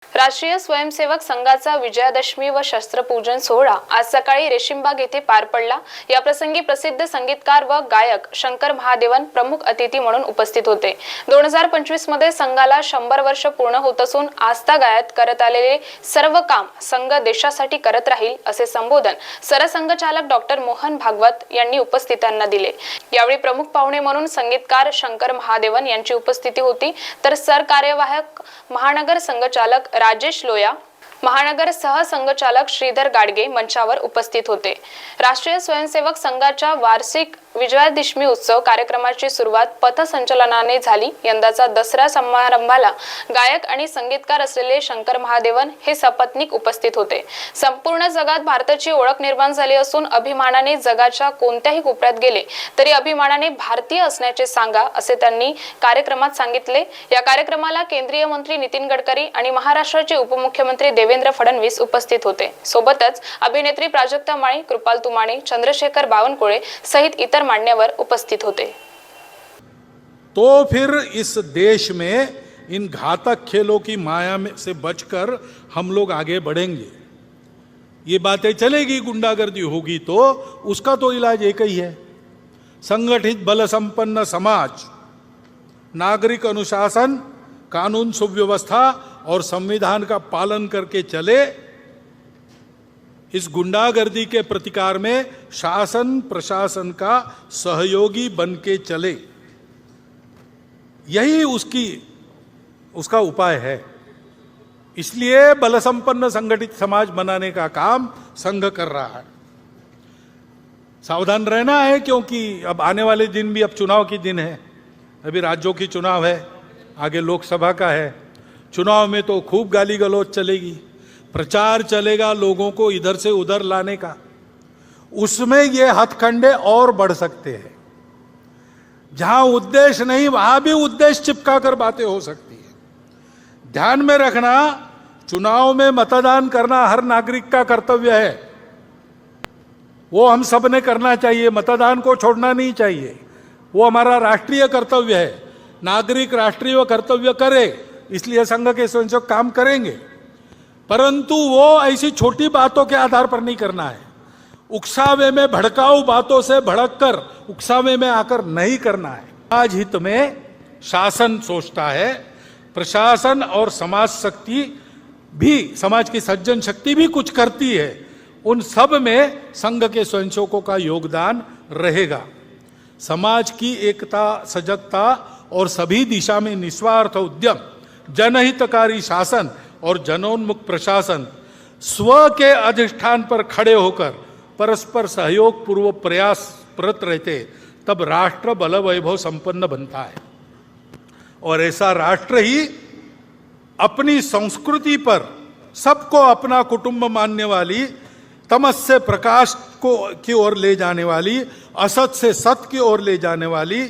राष्ट्रीय स्वयंसेवक संघाचा विजयादशमी व शस्त्रपूजन सोहळा आज सकाळी रेशीमबाग येथे पार पडला। या प्रसंगी प्रसिद्ध संगीतकार व गायक शंकर महादेवन प्रमुख अतिथी म्हणून उपस्थित होते। 2025 मध्ये संघाला 100 वर्ष पूर्ण होत असून आस्था गायत करत आलेले सर्व काम संघ देशासाठी करत राहील असे संबोधन सरसंघचालक डॉक्टर मोहन भागवत यांनी उपस्थितांना दिले। यावेळी प्रमुख पाहुणे म्हणून संगीतकार शंकर महादेवन यांची उपस्थिती होती, तर सरकार्यवाहक महानगर संघचालक राजेश लोया, महानगर सहसंघचालक श्रीधर गाडगे मंचावर उपस्थित होते। राष्ट्रीय स्वयंसेवक संघाच्या वार्षिक विजयादशमी उत्सव कार्यक्रमाची सुरुवात पथसंचलनाने झाली। यंदाचा दसरा समारंभाला गायक आणि संगीतकार असलेले शंकर महादेवन हे सपत्नीक उपस्थित होते। संपूर्ण जगात भारताची ओळख निर्माण झाली असून अभिमानाने जगाच्या कोणत्याही कोपऱ्यात गेले तरी अभिमानाने भारतीय असण्याचे सांगा, असे त्यांनी कार्यक्रमात सांगितले। या कार्यक्रमाला केंद्रीय मंत्री नितीन गडकरी आणि महाराष्ट्राचे उपमुख्यमंत्री देवेंद्र फडणवीस उपस्थित होते। सोबतच अभिनेत्री प्राजक्ता माळी, कृपाल तुमाणे, चंद्रशेखर बावनकुळे सहित इतर मान्यवर उपस्थित होते। तो फिर इस देश में इन घातक खेलों की माया में से बचकर हम लोग आगे बढ़ेंगे। ये बातें चलेगी, गुंडागर्दी होगी तो उसका तो इलाज एक ही है, संगठित बल संपन्न समाज, नागरिक अनुशासन, कानून सुव्यवस्था और संविधान का पालन करके चले। इस गुंडागर्दी के प्रतिकार में शासन प्रशासन का सहयोगी बन के चले, यही उसका उपाय है। इसलिए बलसंपन्न संगठित समाज बनाने का काम संघ कर रहा है। सावधान रहना है, क्योंकि अब आने वाले दिन भी अब चुनाव के दिन है। अभी राज्यों की चुनाव है, आगे लोकसभा का है। चुनाव में तो खूब गाली गलौज चलेगी, प्रचार चलेगा लोगों को इधर से उधर लाने का। उसमें ये हथकंडे और बढ़ सकते हैं। जहां उद्देश्य नहीं वहां भी उद्देश्य चिपका कर बातें हो सकती है। ध्यान में रखना, चुनाव में मतदान करना हर नागरिक का कर्तव्य है, वो हम सब ने करना चाहिए। मतदान को छोड़ना नहीं चाहिए, वो हमारा राष्ट्रीय कर्तव्य है। नागरिक राष्ट्रीय कर्तव्य करे, इसलिए संघ के स्वयंसेवक काम करेंगे, परंतु वो ऐसी छोटी बातों के आधार पर नहीं करना है। उकसावे में भड़काऊ बातों से भड़ककर उकसावे में आकर नहीं करना है। समाज हित में शासन सोचता है, प्रशासन और समाज शक्ति भी, समाज की सज्जन शक्ति भी कुछ करती है। उन सब में संघ के स्वयंसेवकों का योगदान रहेगा। समाज की एकता, सजगता और सभी दिशा में निस्वार्थ उद्यम, जनहितकारी शासन और जनोन्मुख प्रशासन स्व के अधिष्ठान पर खड़े होकर परस्पर सहयोग पूर्व प्रयासरत रहते, तब राष्ट्र बल वैभव संपन्न बनता है। और ऐसा राष्ट्र ही अपनी संस्कृति पर सबको अपना कुटुंब मानने वाली, तमस से प्रकाश की ओर ले जाने वाली, असत से सत की ओर ले जाने वाली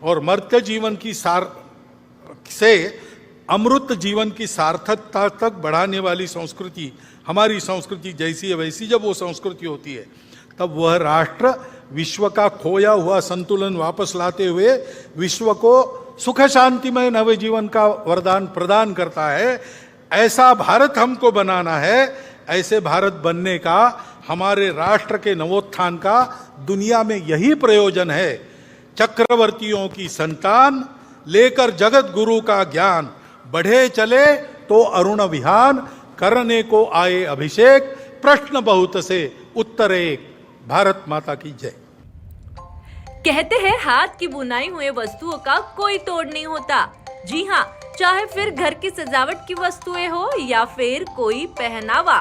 और मर्त्य जीवन की से अमृत जीवन की सार्थकता तक बढ़ाने वाली संस्कृति, हमारी संस्कृति जैसी है वैसी जब वो संस्कृति होती है, तब वह राष्ट्र विश्व का खोया हुआ संतुलन वापस लाते हुए विश्व को सुख शांतिमय नव जीवन का वरदान प्रदान करता है। ऐसा भारत हमको बनाना है। ऐसे भारत बनने का, हमारे राष्ट्र के नवोत्थान का दुनिया में यही प्रयोजन है। चक्रवर्तियों की संतान लेकर जगत गुरु का ज्ञान, बढ़े चले तो अरुण विहान, करने को आए अभिषेक, प्रश्न बहुत से उत्तर एक। भारत माता की जय। कहते हैं हाथ की बुनाई हुए वस्तुओं का कोई तोड़ नहीं होता। जी हाँ, चाहे फिर घर की सजावट की वस्तुएं हो या फिर कोई पहनावा,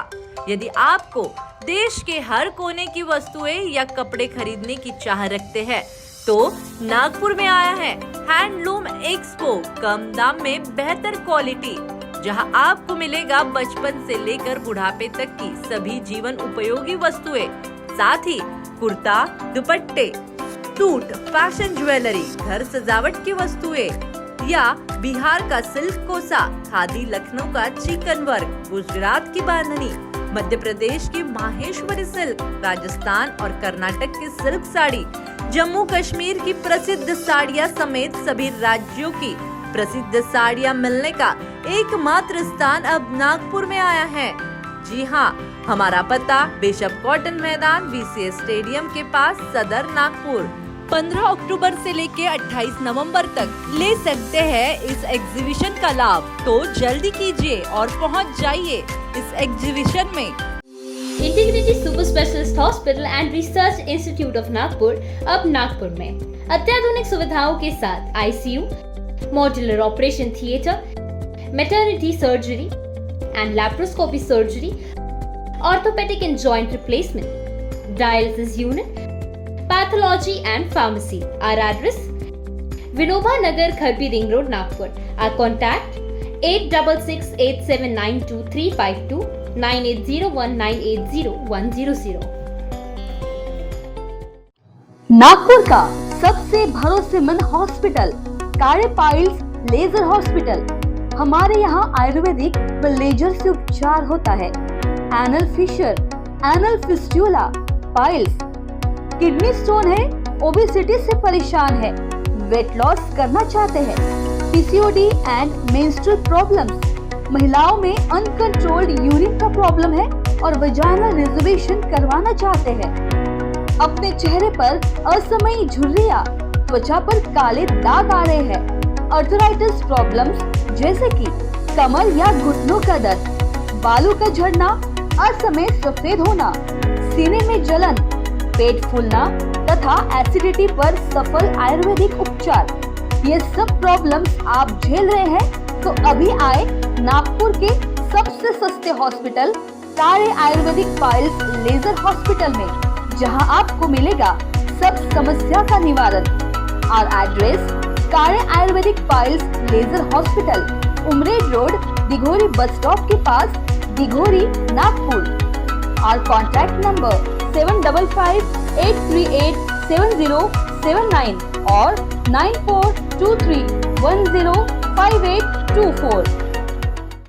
यदि आपको देश के हर कोने की वस्तुएं या कपड़े खरीदने की चाह रखते हैं तो नागपुर में आया है हैंडलूम एक्सपो। कम दाम में बेहतर क्वालिटी, जहां आपको मिलेगा बचपन से लेकर बुढ़ापे तक की सभी जीवन उपयोगी वस्तुएं, साथ ही कुर्ता, दुपट्टे, सूट, फैशन ज्वेलरी, घर सजावट की वस्तुएं या बिहार का सिल्क कोसा, खादी लखनऊ का चिकन वर्क, गुजरात की बांधनी, मध्य प्रदेश की माहेश्वरी सिल्क, राजस्थान और कर्नाटक की सिल्क साड़ी, जम्मू कश्मीर की प्रसिद्ध साड़ियां समेत सभी राज्यों की प्रसिद्ध साड़ियां मिलने का एकमात्र स्थान अब नागपुर में आया है। जी हाँ, हमारा पता बिशप कॉटन मैदान VCS स्टेडियम के पास सदर नागपुर। 15 अक्टूबर से लेके 28 नवंबर तक ले सकते हैं इस एग्जीबिशन का लाभ। तो जल्दी कीजिए और पहुंच जाइए इस एग्जीबिशन में। Integrity super specialist hospital and research institute of Nagpur अब नागपुर में अत्याधुनिक सुविधाओं के साथ ICU, modular operation theatre, maternity surgery and laparoscopy surgery, orthopaedic and joint replacement, dialysis unit, pathology and pharmacy. Our address: Vinoba Nagar, Kharbi Ring Road, Nagpur. Our contact: 8668792352, 9801980100. Nagpur का सबसे भरोसेमंद hospital कार्य पाइल्स लेजर हॉस्पिटल। हमारे यहाँ आयुर्वेदिक व laser से उपचार होता है। Anal fissure, anal fistula, piles, kidney stone है, ओबेसिटी से परेशान है, वेट लॉस करना चाहते हैं, PCOD एंड मेंस्ट्रुअल प्रॉब्लम्स, महिलाओं में अनकंट्रोल्ड यूरिन का प्रॉब्लम है और वजाइनल रिजर्वेशन करवाना चाहते हैं, अपने चेहरे पर असमयी झुर्रियां, त्वचा पर काले दाग आ रहे हैं, अर्थराइटिस प्रॉब्लम्स जैसे कि कमर या घुटनों का दर्द, बालों का झड़ना, असमय सफेद होना, सीने में जलन, पेट फूलना तथा एसिडिटी पर सफल आयुर्वेदिक उपचार, ये सब प्रॉब्लम्स आप झेल रहे हैं तो अभी आए नागपुर के सबसे सस्ते हॉस्पिटल कार्य आयुर्वेदिक पाइल्स लेजर हॉस्पिटल में, जहां आपको मिलेगा सब समस्या का निवारण। और एड्रेस: कार्य Ayurvedic piles laser hospital, Umred road, Dighori bus stop के पास, दिघोरी, नागपुर। और कॉन्टैक्ट नंबर 7558387079 और 9423105824।